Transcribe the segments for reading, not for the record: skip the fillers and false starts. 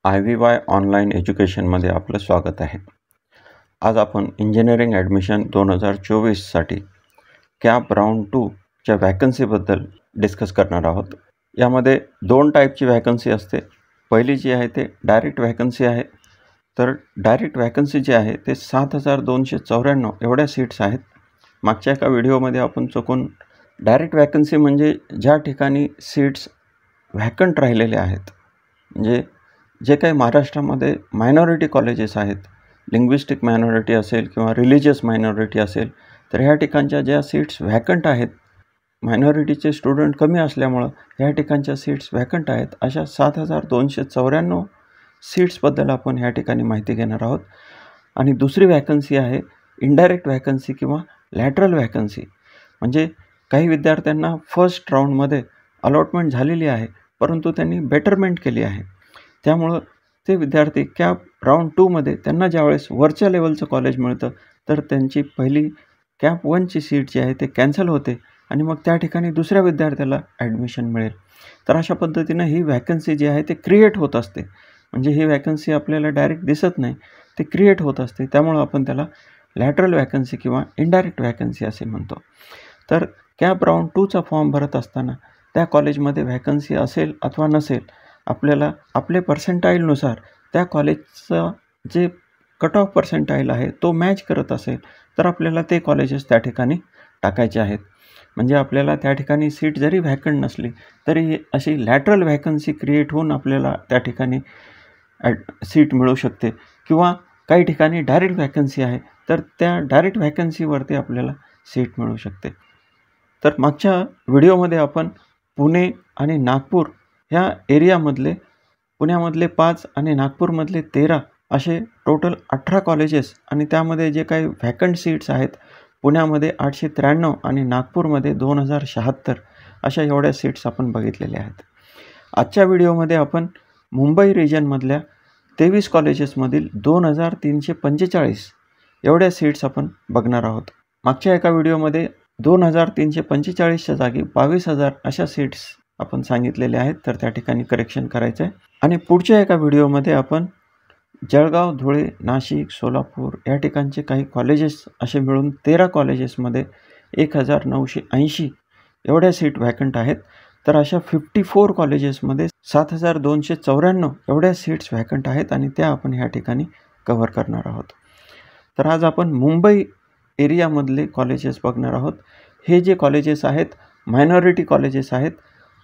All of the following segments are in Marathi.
IVY ऑनलाईन एज्युकेशनमध्ये आपलं स्वागत आहे. आज आपण इंजिनिअरिंग ॲडमिशन 2024साठी कॅप राऊंड 2च्या व्हॅकन्सीबद्दल डिस्कस करणार आहोत. यामध्ये 2 टाईपची व्हॅकन्सी असते. पहिली जी आहे ते डायरेक्ट व्हॅकन्सी आहे. तर डायरेक्ट व्हॅकन्सी जी आहे ते 7,294 एवढ्या सीट्स आहेत. मागच्या एका व्हिडिओमध्ये आपण चुकून डायरेक्ट व्हॅकन्सी म्हणजे ज्या ठिकाणी सीट्स व्हॅकंट राहिलेले आहेत, म्हणजे जे काही महाराष्ट्रामध्ये मायनॉरिटी कॉलेजेस आहेत, लिंग्विस्टिक मायनॉरिटी असेल किंवा रिलिजियस मायनॉरिटी असेल, तर ह्या ठिकाणच्या ज्या सीट्स व्हॅकंट आहेत, मायनॉरिटीचे स्टुडंट कमी असल्यामुळं ह्या ठिकाणच्या सीट्स व्हॅकंट आहेत. अशा 7,294 सीट्सबद्दल आपण ह्या ठिकाणी माहिती घेणार आहोत. आणि दुसरी व्हॅकन्सी आहे इनडायरेक्ट व्हॅकन्सी किंवा लॅटरल व्हॅकन्सी. म्हणजे काही विद्यार्थ्यांना फर्स्ट राऊंडमध्ये अलॉटमेंट झालेली आहे, परंतु त्यांनी बेटरमेंट केली आहे. त्यामुळं ते विद्यार्थी कॅप राऊंड 2मध्ये त्यांना ज्यावेळेस वरच्या लेवलचं कॉलेज मिळतं, तर त्यांची पहिली कॅप 1ची सीट जी आहे ते कॅन्सल होते आणि मग त्या ठिकाणी दुसऱ्या विद्यार्थ्याला ॲडमिशन मिळेल. तर अशा पद्धतीनं ही व्हॅकन्सी जी आहे ते क्रिएट होत असते. म्हणजे ही व्हॅकन्सी आपल्याला डायरेक्ट दिसत नाही, ते क्रिएट होत असते. त्यामुळं आपण त्याला लॅटरल व्हॅकन्सी किंवा इनडायरेक्ट व्हॅकन्सी असे म्हणतो. तर कॅप राऊंड 2चा फॉर्म भरत असताना त्या कॉलेजमध्ये व्हॅकन्सी असेल अथवा नसेल, आपल्याला आपले पर्सेंटाईलनुसार त्या कॉलेजचं जे कट ऑफ पर्सेंटाईल आहे तो मॅच करत असेल, तर आपल्याला ते कॉलेजेस त्या ठिकाणी टाकायचे आहेत. म्हणजे आपल्याला त्या ठिकाणी सीट जरी व्हॅकंट नसली तरी अशी लॅटरल व्हॅकन्सी क्रिएट होऊन आपल्याला त्या ठिकाणी सीट मिळू शकते. किंवा काही ठिकाणी डायरेक्ट व्हॅकन्सी आहे, तर त्या डायरेक्ट व्हॅकन्सीवरती आपल्याला सीट मिळू शकते. तर मागच्या व्हिडिओमध्ये आपण पुणे आणि नागपूर ह्या एरियामधले, पुण्यामधले 5 आणि नागपूरमधले 13 असे टोटल 18 कॉलेजेस आणि त्यामध्ये जे काही व्हॅकंट सीट्स आहेत, पुण्यामध्ये 893 आणि नागपूरमध्ये 2076 अशा एवढ्या सीट्स आपण बघितलेल्या आहेत. आजच्या व्हिडिओमध्ये आपण मुंबई रिजनमधल्या 23 कॉलेजेसमधील 2,345 एवढ्या सीट्स आपण बघणार आहोत. मागच्या एका व्हिडिओमध्ये 2,345च्या जागी 22,000 अशा सीट्स आपण सांगितलेल्या आहेत, तर त्या ठिकाणी करेक्शन करायचं आहे. आणि पुढच्या एका व्हिडिओमध्ये आपण जळगाव, धुळे, नाशिक, सोलापूर या ठिकाणचे काही कॉलेजेस असे मिळून 13 कॉलेजेसमध्ये 1,980 एवढ्या सीट व्हॅकंट आहेत. तर अशा 54 कॉलेजेसमध्ये 7,294 एवढ्या सीट्स व्हॅकंट आहेत आणि त्या आपण ह्या ठिकाणी कव्हर करणार आहोत. तर आज आपण मुंबई एरियामधले कॉलेजेस बघणार आहोत. हे जे कॉलेजेस आहेत मायनॉरिटी कॉलेजेस आहेत.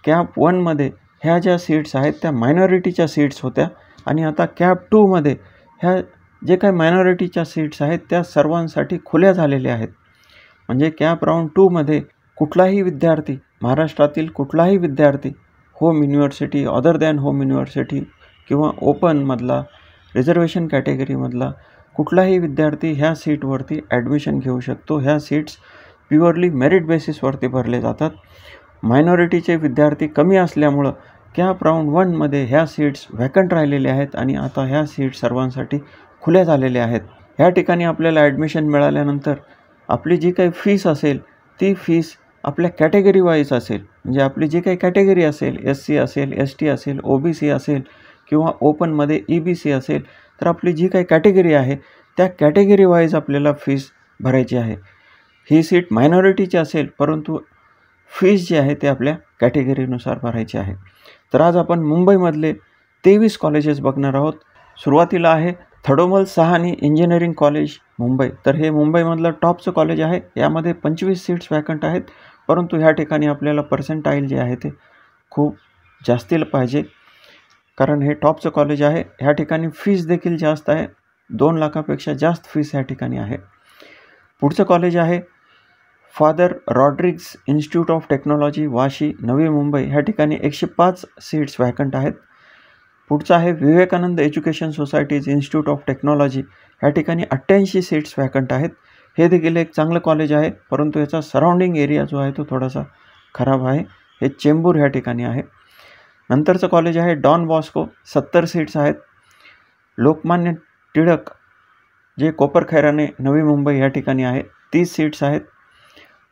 कॅप 1मध्ये ह्या ज्या सीट्स आहेत त्या मायनॉरिटीच्या सीट्स होत्या आणि आता कॅप 2मध्ये ह्या जे काही मायनॉरिटीच्या सीट्स आहेत त्या सर्वांसाठी खुल्या झालेल्या आहेत. म्हणजे कॅप राऊंड 2मध्ये कुठलाही विद्यार्थी, महाराष्ट्रातील कुठलाही विद्यार्थी, home university, other than home university किंवा ओपनमधला, रिझर्वेशन कॅटेगरीमधला कुठलाही विद्यार्थी ह्या सीटवरती ॲडमिशन घेऊ शकतो. ह्या सीट्स प्युअरली मेरिट बेसिसवरती भरले जातात. मायनॉरिटीचे विद्यार्थी कमी असल्यामुळं कॅप राऊंड 1मध्ये ह्या सीट्स व्हॅकंट राहिलेल्या आहेत आणि आता ह्या सीट सर्वांसाठी खुल्या झालेल्या आहेत. ह्या ठिकाणी आपल्याला ॲडमिशन मिळाल्यानंतर आपली जी काही फीस असेल ती फीस आपल्या कॅटेगरी वाईज असेल. म्हणजे आपली जी काही कॅटेगरी असेल, SC असेल, ST असेल, OBC असेल किंवा ओपनमध्ये EBC असेल, तर आपली जी काही कॅटेगरी आहे त्या कॅटेगरी वाईज आपल्याला फीस भरायची आहे. ही सीट मायनॉरिटीची असेल, परंतु फीस जी आहे ते आपल्या कॅटेगरीनुसार भरायची आहे. तर आज आपण मुंबईमधले 23 कॉलेजेस बघणार आहोत. सुरुवातीला आहे थडोमल सहानी इंजिनिअरिंग कॉलेज मुंबई. तर हे मुंबईमधलं टॉपचं कॉलेज आहे. यामध्ये 25 सीट्स व्हॅकंट आहेत, परंतु ह्या ठिकाणी आपल्याला पर्सेंटाईल जे आहे ते खूप जास्तीला पाहिजे, कारण हे टॉपचं कॉलेज आहे. ह्या ठिकाणी फीस देखील जास्त आहे. 2 लाखापेक्षा जास्त फीस ह्या ठिकाणी आहे. पुढचं कॉलेज आहे father Rodrigues institute of technology, Vashi, Navi Mumbai. ह्या ठिकाणी 105 सीट्स व्हॅकंट आहेत. पुढचं आहे Vivekanand education society's institute of technology. ह्या ठिकाणी 88 सीट्स व्हॅकंट आहेत. हे देखील एक चांगलं कॉलेज आहे, परंतु याचा सराउंडिंग एरिया जो आहे तो थोडासा खराब आहे. हे चेंबूर ह्या ठिकाणी आहे. नंतरचं कॉलेज आहे डॉन बॉस्को. 70 सीट्स आहेत. लोकमान्य टिळक जे कोपरखैराने, नवी मुंबई या ठिकाणी आहे, 30 सीट्स आहेत.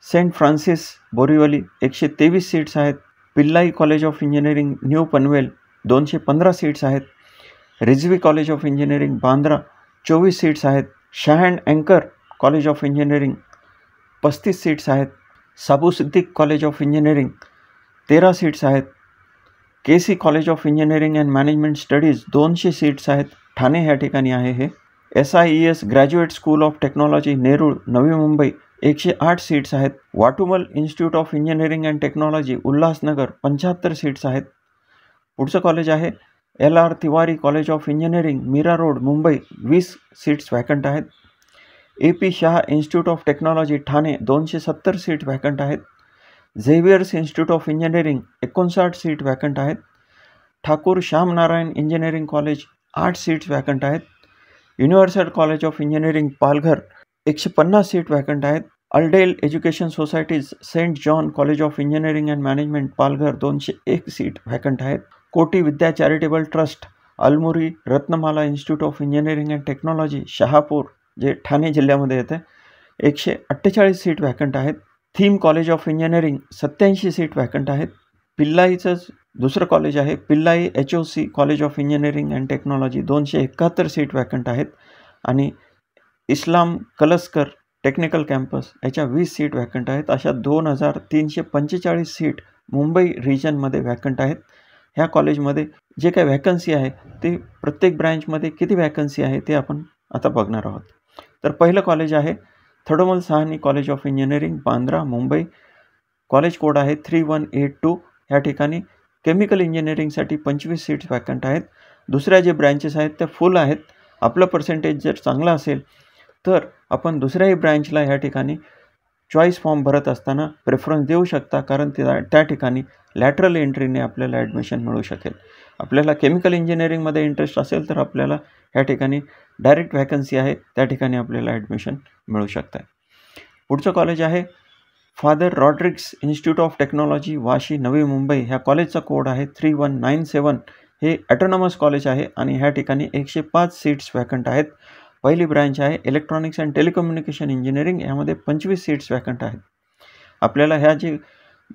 सेंट फ्रान्सिस बोरिवली 123 सीट्स आहेत. Pillai college of engineering New Panvel 215 seats आहेत. Rizvi college of engineering Bandra 24 seats आहेत. शाह अँड अँकर कॉलेज ऑफ इंजिनिअरिंग 35 सीट्स आहेत. Sabu Siddik college of engineering 13 seats आहेत. KC college of engineering and management studies 200 seats आहेत. ठाणे ह्या ठिकाणी आहे हे. SIES graduate school of technology Nerul Navi Mumbai 108 seats आहेत. Watumull institute of engineering and technology Ulhasnagar 75 seats आहेत. पुढचं कॉलेज आहे LR Tiwari college of engineering Mira road Mumbai 20 seats vacant आहेत. AP Shah institute of technology Thane 270 seat vacant आहेत. Xavier's institute of engineering 59 seat vacant आहेत. Thakur Shyamnarayan engineering college 8 seats vacant आहेत. Universal college of engineering Palghar 150 seat vacant आहेत. Aldel education societies St John college of engineering and management Palghar 201 seat vacant आहेत. कोटी Vidya charitable trust Almuri Ratnamala institute of engineering and technology Shahapur जे ठाणे जिल्ह्यामध्ये येते 148 सीट वॅकंट आहेत. Theem college of engineering 87 seat vacant आहेत. पिल्लाईचंच दुसरं कॉलेज आहे Pillai HOC college of engineering and technology 271 seat vacant आहेत. आणि इस्लाम कलस्कर टेक्निकल कॅम्पस याच्या 20 सीट वॅकंट आहेत. अशा 2345 सीट मुंबई रिजनमध्ये वॅकंट आहेत. ह्या कॉलेजमध्ये जे काही वॅकन्सी आहे ते प्रत्येक ब्रँचमध्ये किती वॅकन्सी आहे ते आपण आता बघणार आहोत. तर पहिलं कॉलेज आहे Thadomal Sahani college of engineering Bandra Mumbai. College code आहे 3182. ह्या ठिकाणी केमिकल इंजिनिअरिंगसाठी 25 सीट्स वॅकंट आहेत. दुसऱ्या जे ब्रँचेस आहेत त्या फुल आहेत. आपलं पर्सेंटेज जर चांगला असेल तर आपण दुसऱ्याही ब्रँचला ह्या ठिकाणी चॉईस फॉर्म भरत असताना प्रेफरन्स देऊ शकता, कारण त्या ठिकाणी लॅटरल एंट्रीने आपल्याला ॲडमिशन मिळू शकेल. आपल्याला केमिकल इंजिनिअरिंगमध्ये इंटरेस्ट असेल तर आपल्याला ह्या ठिकाणी डायरेक्ट व्हॅकन्सी आहे त्या ठिकाणी आपल्याला ॲडमिशन मिळू शकतं. पुढचं कॉलेज आहे father Rodrigues institute of technology Vashi Navi Mumbai. ह्या कॉलेजचा कोड आहे 3197. हे ॲटोनॉमस कॉलेज आहे आणि ह्या ठिकाणी 105 सीट्स वॅकंट आहेत. पहिली ब्रँच आहे इलेक्ट्रॉनिक्स अँड टेलिकम्युनिकेशन इंजिनिअरिंग. यामध्ये 25 सीट्स वॅकंट आहेत. आपल्याला ह्या जे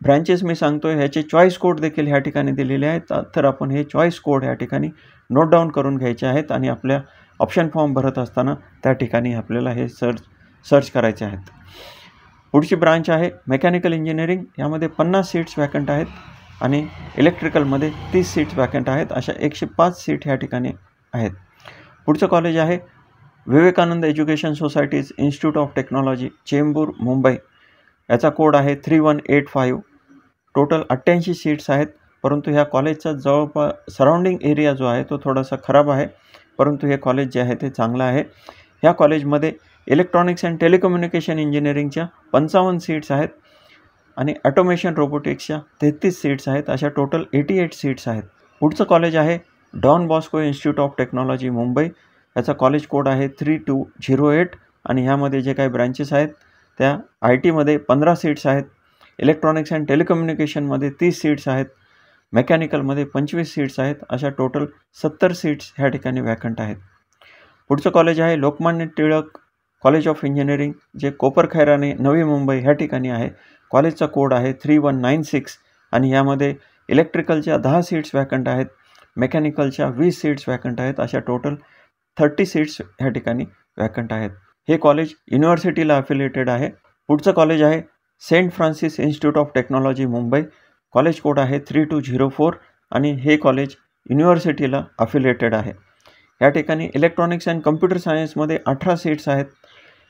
ब्रँचेस मी सांगतो आहे ह्याचे चॉईस कोड देखील ह्या ठिकाणी दिलेले आहेत. तर आपण हे चॉईस कोड ह्या ठिकाणी नोट डाऊन करून घ्यायचे आहेत आणि आपल्या ऑप्शन फॉर्म भरत असताना त्या ठिकाणी आपल्याला हे सर्च करायचे आहेत. पुढची ब्रांच आहे मेकॅनिकल इंजिनिअरिंग. यामध्ये 50 सीट्स वॅकंट आहेत आणि इलेक्ट्रिकलमध्ये 30 सीट्स वॅकंट आहेत. अशा 105 सीट ह्या ठिकाणी आहेत. पुढचं कॉलेज आहे Vivekanand education society's institute of technology Chembur Mumbai. याचा कोड आहे 3185. टोटल 88 सीट्स आहेत. परंतु ह्या कॉलेजचा जवळपास सराउंडिंग एरिया जो आहे तो थोडासा खराब आहे, परंतु हे कॉलेज जे आहे ते चांगलं आहे. ह्या कॉलेजमध्ये इलेक्ट्रॉनिक्स अँड टेलिकम्युनिकेशन इंजिनिअरिंगच्या 55 सीट्स आहेत आणि ॲटोमेशन रोबोटिक्सच्या 33 सीट्स आहेत. अशा टोटल 88 सीट्स आहेत. पुढचं कॉलेज आहे Don Bosco institute of technology Mumbai. याचा कॉलेज कोड आहे 3208 आणि ह्यामध्ये जे काही ब्रँचेस आहेत त्या IT मध्ये 15 सीट्स आहेत. इलेक्ट्रॉनिक्स अँड टेलिकम्युनिकेशनमध्ये 30 सीट्स आहेत. मेकॅनिकलमध्ये 25 सीट्स आहेत. अशा टोटल 70 सीट्स ह्या ठिकाणी वॅकंट आहेत. पुढचं कॉलेज आहे Lokmanya Tilak college of engineering जे कोपरखैराने नवी मुंबई ह्या ठिकाणी आहे. कॉलेजचा कोड आहे 3196 आणि यामध्ये इलेक्ट्रिकलच्या 10 सीट्स वॅकंट आहेत. मेकॅनिकलच्या 20 सीट्स वॅकंट आहेत. अशा टोटल 30 सीट्स ह्या ठिकाणी वॅकंट आहेत. हे कॉलेज युनिव्हर्सिटीला अफिलिएटेड आहे. पुढचं कॉलेज आहे saint Francis institute of technology Mumbai. College code आहे 3204 आणि हे कॉलेज युनिव्हर्सिटीला अफिलिएटेड आहे. या ठिकाणी इलेक्ट्रॉनिक्स अँड कम्प्युटर सायन्समध्ये 18 सीट्स आहेत.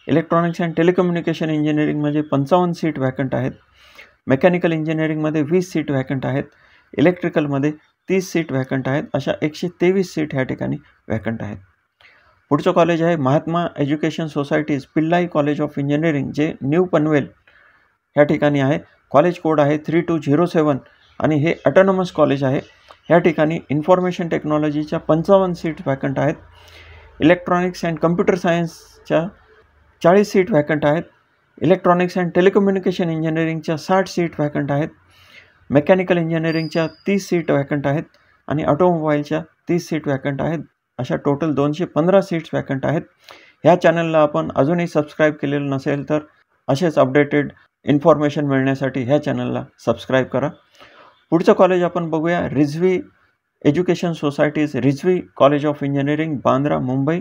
इलेक्ट्रॉनिक्स अँड टेलिकम्युनिकेशन इंजिनिअरिंगमध्ये 55 सीट वॅकंट आहेत. मेकॅनिकल इंजिनिअरिंगमध्ये 20 सीट वॅकंट आहेत. इलेक्ट्रिकलमध्ये 30 सीट वॅकंट आहेत. अशा 123 सीट ह्या ठिकाणी वॅकंट आहेत. पुढचं कॉलेज आहे Mahatma education societies Pillai college of engineering जे न्यू पनवेल ह्या ठिकाणी आहे. कॉलेज कोड आहे 3207 आणि हे ॲटोनॉमस कॉलेज आहे. ह्या ठिकाणी इन्फॉर्मेशन टेक्नॉलॉजीच्या 55 सीट वॅकंट आहेत. इलेक्ट्रॉनिक्स अँड कम्प्युटर सायन्सच्या 40 सीट वॅकंट आहेत. इलेक्ट्रॉनिक्स अँड टेलिकम्युनिकेशन इंजिनिअरिंगच्या 60 सीट वॅकंट आहेत. मेकॅनिकल इंजिनिअरिंगच्या 30 सीट वॅकंट आहेत आणि ऑटोमोबाईलच्या 30 सीट वॅकंट आहेत. अशा टोटल 215 सीट्स वॅकंट आहेत. ह्या चॅनलला आपण अजूनही सबस्क्राईब केलेलं नसेल तर असेच अपडेटेड इन्फॉर्मेशन मिळण्यासाठी ह्या चॅनलला सबस्क्राईब करा. पुढचं कॉलेज आपण बघूया Rizvi education societies Rizvi college of engineering Bandra Mumbai,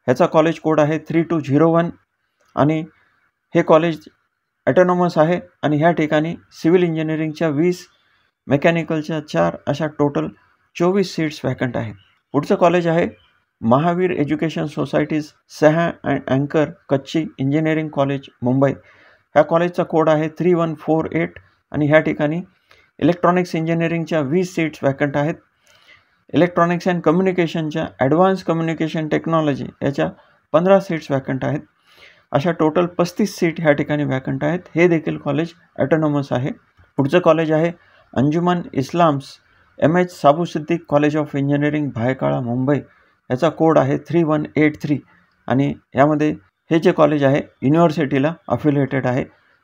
ह्याचा कॉलेज कोड आहे 3201 आणि हे कॉलेज ॲटोनॉमस आहे आणि ह्या ठिकाणी सिव्हिल इंजिनिअरिंगच्या 20, मेकॅनिकलच्या 4 अशा टोटल 24 सीट्स व्हॅकंट आहेत. पुढचं कॉलेज आहे महावीर एज्युकेशन सोसायटीज सहा अँड अँकर कच्ची इंजिनिअरिंग कॉलेज मुंबई. ह्या कॉलेजचा कोड आहे 3148 आणि ह्या ठिकाणी इलेक्ट्रॉनिक्स इंजिनिअरिंगच्या 20 सीट्स व्हॅकंट आहेत. इलेक्ट्रॉनिक्स अँड कम्युनिकेशनच्या ॲडव्हान्स कम्युनिकेशन टेक्नॉलॉजी याच्या 15 सीट्स व्हॅकंट आहेत. अशा टोटल 35 सीट ह्या ठिकाणी व्हॅकंट आहेत. हे देखील कॉलेज ॲटोनॉमस आहे. पुढचं कॉलेज आहे Anjuman Islam's MH Sabu Siddik college of engineering Byculla Mumbai. याचा कोड आहे 3183 आणि यामध्ये हे जे कॉलेज आहे युनिव्हर्सिटीला अफिलिएटेड आहे.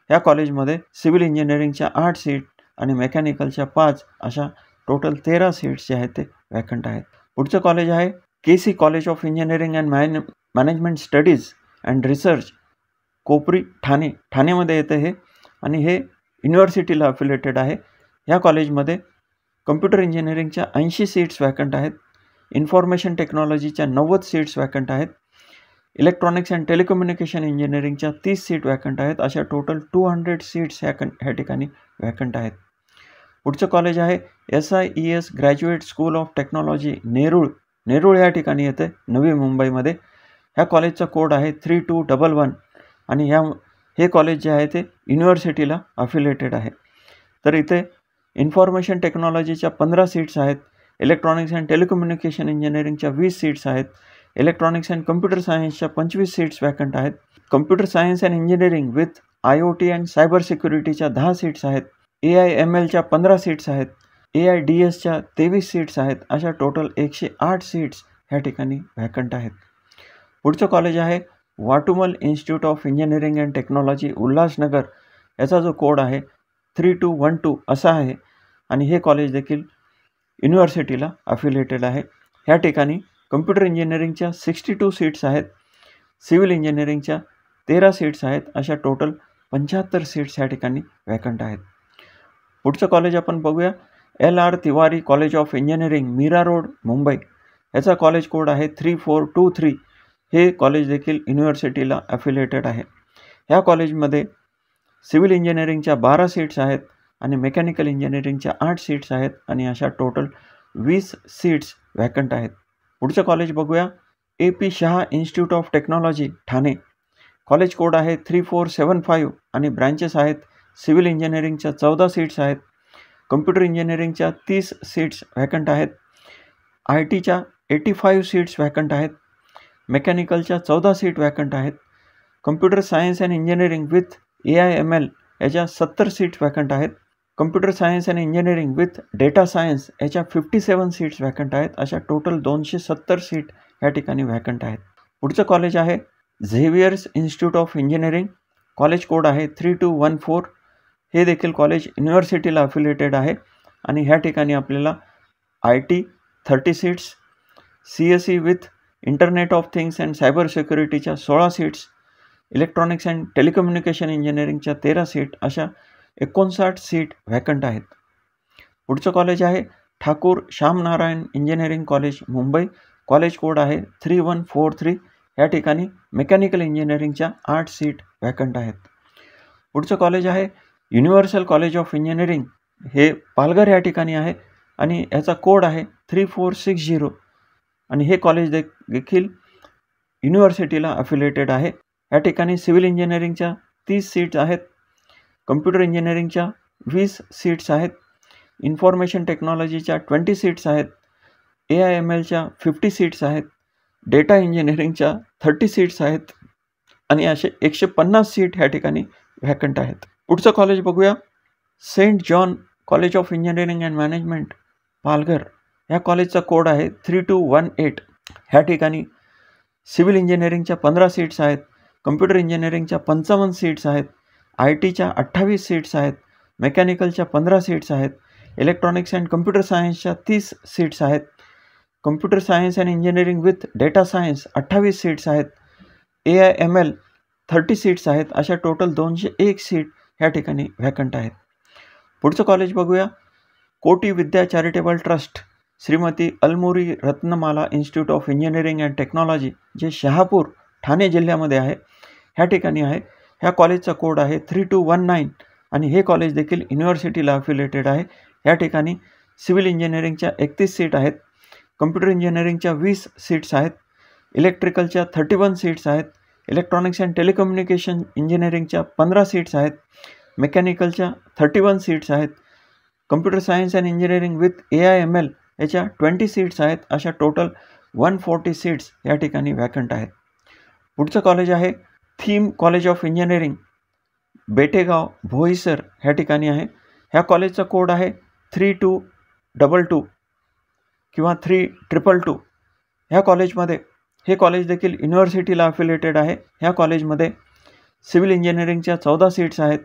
या कॉलेजमध्ये सिव्हिल इंजिनिअरिंगच्या 8 सीट आणि मेकॅनिकलच्या 5 अशा टोटल 13 सीट्स जे आहेत ते व्हॅकंट आहेत. पुढचं कॉलेज आहे KC college of engineering and management studies and research Kopri ठाणेमध्ये येतं हे आणि हे युनिव्हर्सिटीला अफिलिएटेड आहे. ह्या कॉलेजमध्ये कम्प्युटर इंजिनिअरिंगच्या 80 सीट्स व्हॅकंट आहेत. इन्फॉर्मेशन टेक्नॉलॉजीच्या 90 सीट्स व्हॅकंट आहेत. इलेक्ट्रॉनिक्स अँड टेलिकम्युनिकेशन इंजिनिअरिंगच्या 30 सीट व्हॅकंट आहेत. अशा टोटल 200 सीट्स ह्या ठिकाणी व्हॅकंट आहेत. पुढचं कॉलेज आहे SIES graduate school of technology Nerul या ठिकाणी येते नवी मुंबईमध्ये. ह्या कॉलेजचा कोड आहे 3211 आणि हे कॉलेज जे आहे ते युनिव्हर्सिटीला अफिलिएटेड आहे. तर इथे इन्फॉर्मेशन टेक्नॉलॉजीच्या 15 सीट्स आहेत. इलेक्ट्रॉनिक्स अँड टेलिकम्युनिकेशन इंजिनिअरिंगच्या 20 सीट्स आहेत. इलेक्ट्रॉनिक्स अँड कम्प्युटर सायन्सच्या 25 सीट्स व्हॅकंट आहेत. Computer science and engineering with IoT and cyber सिक्युरिटीच्या 10 सीट्स आहेत. AIMLच्या 15 सीट्स आहेत. AIDSच्या 23 सीट्स आहेत. अशा टोटल 108 सीट्स ह्या ठिकाणी व्हॅकंट आहेत. पुढचं कॉलेज आहे Watumull institute of engineering and technology Ulhasnagar. याचा जो कोड आहे 3212 असा आहे आणि हे कॉलेज देखील युनिव्हर्सिटीला अफिलिएटेड आहे. ह्या ठिकाणी कम्प्युटर इंजिनिअरिंगच्या 62 सीट्स आहेत. सिव्हिल इंजिनिअरिंगच्या 13 सीट्स आहेत. अशा टोटल 75 सीट्स ह्या ठिकाणी व्हॅकंट आहेत. पुढचं कॉलेज आपण बघूया LR Tiwari college of engineering Mira road Mumbai. याचा कॉलेज कोड आहे 3423. हे कॉलेज देखील युनिव्हर्सिटीला अफिलिएटेड आहे. ह्या कॉलेजमध्ये सिव्हिल इंजिनिअरिंगच्या 12 सीट्स आहेत आणि मेकॅनिकल इंजिनिअरिंगच्या 8 सीट्स आहेत आणि अशा टोटल 20 सीट्स व्हॅकंट आहेत. पुढचं कॉलेज बघूया AP Shah institute of technology Thane. College code आहे 3475 आणि ब्रँचेस आहेत सिव्हिल इंजिनिअरिंगच्या 14 सीट्स आहेत. कम्प्युटर इंजिनिअरिंगच्या 30 सीट्स व्हॅकंट आहेत. ITच्या 85 सीट्स व्हॅकंट आहेत. मेकॅनिकलच्या 14 सीट व्हॅकंट आहेत. Computer science and engineering with AIML याच्या 70 सीट्स व्हॅकंट आहेत. Computer science and engineering with data science याच्या 57 सीट्स व्हॅकंट आहेत. अशा टोटल 270 सीट या ठिकाणी व्हॅकंट आहेत. पुढचं कॉलेज आहे Xavier's institute of engineering. College code आहे 3214. हे देखील कॉलेज युनिव्हर्सिटीला अफिलिएटेड आहे आणि ह्या ठिकाणी आपल्याला IT 30 seats, CSE with internet of things and cyber सिक्युरिटीच्या 16 सीट्स, इलेक्ट्रॉनिक्स अँड टेलिकम्युनिकेशन इंजिनिअरिंगच्या 13 सीट अशा 59 सीट व्हॅकंट आहेत. पुढचं कॉलेज आहे Thakur Shyamnarayan engineering college Mumbai. College code आहे 3143. या ठिकाणी मेकॅनिकल इंजिनिअरिंगच्या 8 सीट व्हॅकंट आहेत. पुढचं कॉलेज आहे युनिव्हर्सल कॉलेज ऑफ इंजिनिअरिंग. हे पालघर या ठिकाणी आहे आणि याचा कोड आहे 3460 आणि हे कॉलेज देखील युनिव्हर्सिटीला अफिलिएटेड आहे. या ठिकाणी सिव्हिल इंजिनिअरिंगच्या 30 सीट्स आहेत. कम्प्युटर इंजिनिअरिंगच्या 20 सीट्स आहेत. इन्फॉर्मेशन टेक्नॉलॉजीच्या 20 सीट्स आहेत. AIMLच्या 50 सीट्स आहेत. डेटा इंजिनिअरिंगच्या 30 सीट्स आहेत आणि असे 150 सीट ह्या ठिकाणी व्हॅकंट आहेत. पुढचं कॉलेज बघूया saint John college of engineering and management Palghar. ह्या कॉलेजचा कोड आहे 3218. ह्या ठिकाणी सिव्हिल इंजिनिअरिंगच्या 15 सीट्स आहेत. कम्प्युटर इंजिनिअरिंगच्या 55 सीट्स आहेत. ITच्या 28 सीट्स आहेत. मेकॅनिकलच्या 15 सीट्स आहेत. इलेक्ट्रॉनिक्स अँड कम्प्युटर सायन्सच्या 30 सीट्स आहेत. Computer science and engineering with data science 28 seats आहेत. AIML 30 सीट्स आहेत. अशा टोटल 201 सीट ह्या ठिकाणी व्हॅकंट आहेत. पुढचं कॉलेज बघूया Koti Vidya charitable trust Shrimati Almuri Ratnamala institute of engineering and technology, जे शहापूर ठाणे जिल्ह्यामध्ये आहे, ह्या ठिकाणी आहे. ह्या कॉलेजचा कोड आहे 3219 आणि हे कॉलेज देखील युनिव्हर्सिटीला अफिलिएटेड आहे. या ठिकाणी सिव्हिल इंजिनिअरिंगच्या 31 सीट आहेत, कम्प्युटर इंजिनिअरिंगच्या 20 सीट्स आहेत, इलेक्ट्रिकलच्या 31 सीट्स आहेत, इलेक्ट्रॉनिक्स अँड टेलिकम्युनिकेशन इंजिनिअरिंगच्या 15 सीट्स आहेत, मेकॅनिकलच्या 31 सीट्स आहेत, computer science and engineering with AI/ML याच्या 20 सीट्स आहेत. अशा टोटल 140 सीट्स या ठिकाणी वॅकंट आहेत. पुढचं कॉलेज आहे Theem college of engineering, Betegaon Boisar ह्या ठिकाणी आहे. ह्या कॉलेजचा कोड आहे 3222 किंवा 3222. ह्या कॉलेजमध्ये हे कॉलेज देखील युनिव्हर्सिटीला अफिलिएटेड आहे. ह्या कॉलेजमध्ये सिव्हिल इंजिनिअरिंगच्या 14 सीट्स आहेत,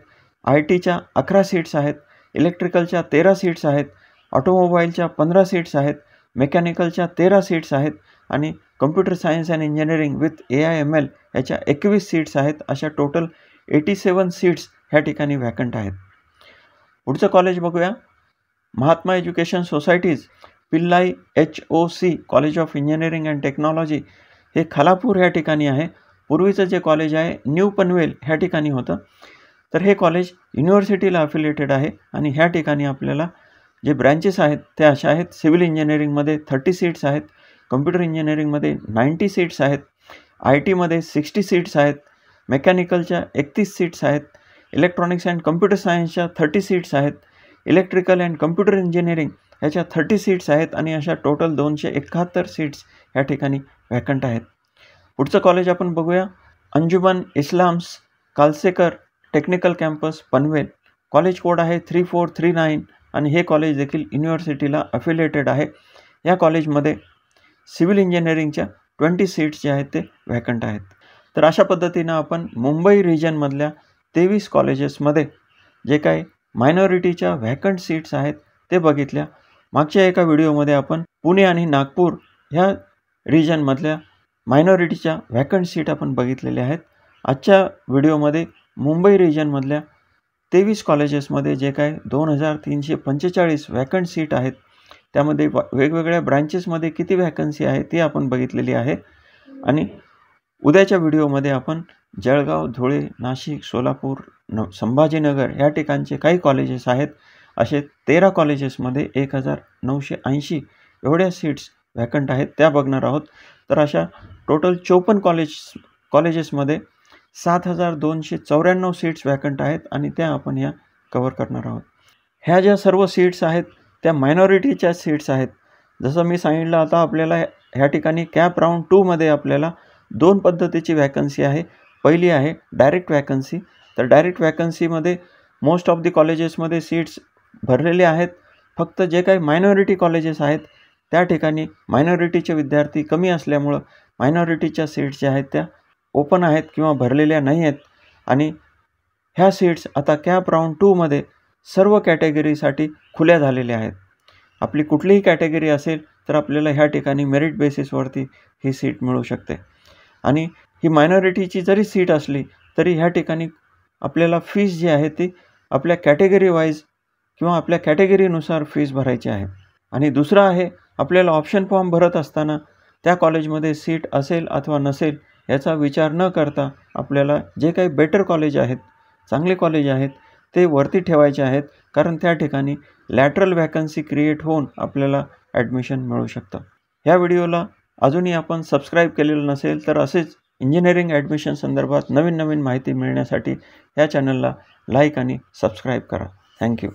IT च्या 11 सीट्स आहेत, इलेक्ट्रिकलच्या 13 सीट्स आहेत, ऑटोमोबाईलच्या 15 सीट्स आहेत, मेकॅनिकलच्या 13 सीट्स आहेत आणि computer science and engineering with AI/ML याच्या 21 सीट्स आहेत. अशा टोटल 87 सीट्स ह्या ठिकाणी वॅकंट आहेत. पुढचं कॉलेज बघूया, Mahatma education societies Pillai HOC college of engineering and technology, हे खालापूर ह्या ठिकाणी आहे. पूर्वीचं जे कॉलेज आहे न्यू पनवेल ह्या ठिकाणी होतं. तर हे कॉलेज युनिव्हर्सिटीला अफिलिएटेड आहे आणि ह्या ठिकाणी आपल्याला जे ब्रँचेस आहेत ते अशा आहेत. सिव्हिल इंजिनिअरिंगमध्ये 30 सीट्स आहेत, कम्प्युटर इंजिनिअरिंगमध्ये 90 सीट्स आहेत, IT मध्ये 60 सीट्स आहेत, मेकॅनिकलच्या 31 सीट्स आहेत, इलेक्ट्रॉनिक्स अँड कम्प्युटर सायन्सच्या 30 सीट्स आहेत, इलेक्ट्रिकल अँड कम्प्युटर इंजिनिअरिंग ह्याच्या 30 सीट्स आहेत आणि अशा टोटल 271 सीट्स ह्या ठिकाणी वॅकंट आहेत. पुढचं कॉलेज आपण बघूया, Anjuman Islam's Kalsekar technical campus Panvel, college code आहे 3439 आणि हे कॉलेज देखील युनिव्हर्सिटीला अफिलिएटेड आहे. या कॉलेजमध्ये सिव्हिल इंजिनिअरिंगच्या 20 सीट्स जे आहेत ते वॅकंट आहेत. तर अशा पद्धतीनं आपण मुंबई रिजनमधल्या 23 कॉलेजेसमध्ये जे काही मायनॉरिटीच्या व्हॅकंट सीट्स आहेत ते बघितल्या. मागच्या एका व्हिडिओमध्ये आपण पुणे आणि नागपूर ह्या रिजनमधल्या मायनॉरिटीच्या व्हॅकंट सीट आपण बघितलेल्या आहेत. आजच्या व्हिडिओमध्ये मुंबई रिजनमधल्या 23 कॉलेजेसमध्ये जे काय 2345 व्हॅकंट सीट आहेत त्यामध्ये वेगवेगळ्या ब्रांचेसमध्ये किती व्हॅकन्सी आहे ती आपण बघितलेली आहे. आणि उद्याच्या व्हिडिओमध्ये आपण जळगाव, धुळे, नाशिक, सोलापूर, संभाजीनगर या ठिकाणचे काही कॉलेजेस आहेत, असे 13 कॉलेजेसमध्ये 1980 एवढ्या सीट्स व्हॅकंट आहेत त्या बघणार आहोत. तर अशा टोटल 54 कॉलेजेसमध्ये 7294 सीट्स व्हॅकंट आहेत आणि त्या आपण या कव्हर करणार आहोत. ह्या ज्या सर्व सीट्स आहेत त्या मायनॉरिटीच्या सीट्स आहेत. जसं मी सांगितलं, आता आपल्याला ह्या ठिकाणी कॅप राऊंड 2मध्ये आपल्याला 2 पद्धतीची व्हॅकन्सी आहे. पहिली आहे डायरेक्ट व्हॅकन्सी. तर डायरेक्ट व्हॅकन्सीमध्ये मोस्ट ऑफ दी कॉलेजेसमध्ये सीट्स भरलेले आहेत. फक्त जे काही मायनॉरिटी कॉलेजेस आहेत त्या ठिकाणी मायनॉरिटीचे विद्यार्थी कमी असल्यामुळं मायनॉरिटीच्या सीट्स ज्या आहेत त्या ओपन आहेत किंवा भरलेल्या नाही आहेत. आणि ह्या सीट्स आता कॅप राऊंड 2मध्ये सर्व कॅटेगरीसाठी खुल्या झालेल्या आहेत. आपली कुठलीही कॅटेगरी असेल तर आपल्याला ह्या ठिकाणी मेरिट बेसिसवरती ही सीट मिळू शकते. आणि ही मायनॉरिटीची जरी सीट असली तरी ह्या ठिकाणी आपल्याला फीस जी आहे ती आपल्या कॅटेगरी वाईज किंवा आपल्या कॅटेगरीनुसार फीस भरायची आहे. आणि दुसरं आहे, आपल्याला ऑप्शन फॉर्म भरत असताना त्या कॉलेजमध्ये सीट असेल अथवा नसेल याचा विचार न करता आपल्याला जे काही बेटर कॉलेज आहेत, चांगले कॉलेज आहेत ते वरती ठेवायचे आहेत, कारण त्या ठिकाणी लॅटरल व्हॅकन्सी क्रिएट होऊन आपल्याला ॲडमिशन मिळू शकतं. ह्या व्हिडिओला अजूनही आपण सबस्क्राईब केलेलं नसेल तर असेच इंजिनिअरिंग ॲडमिशन संदर्भात नवीन माहिती मिळण्यासाठी या चॅनलला लाईक आणि सबस्क्राईब करा. थँक्यू.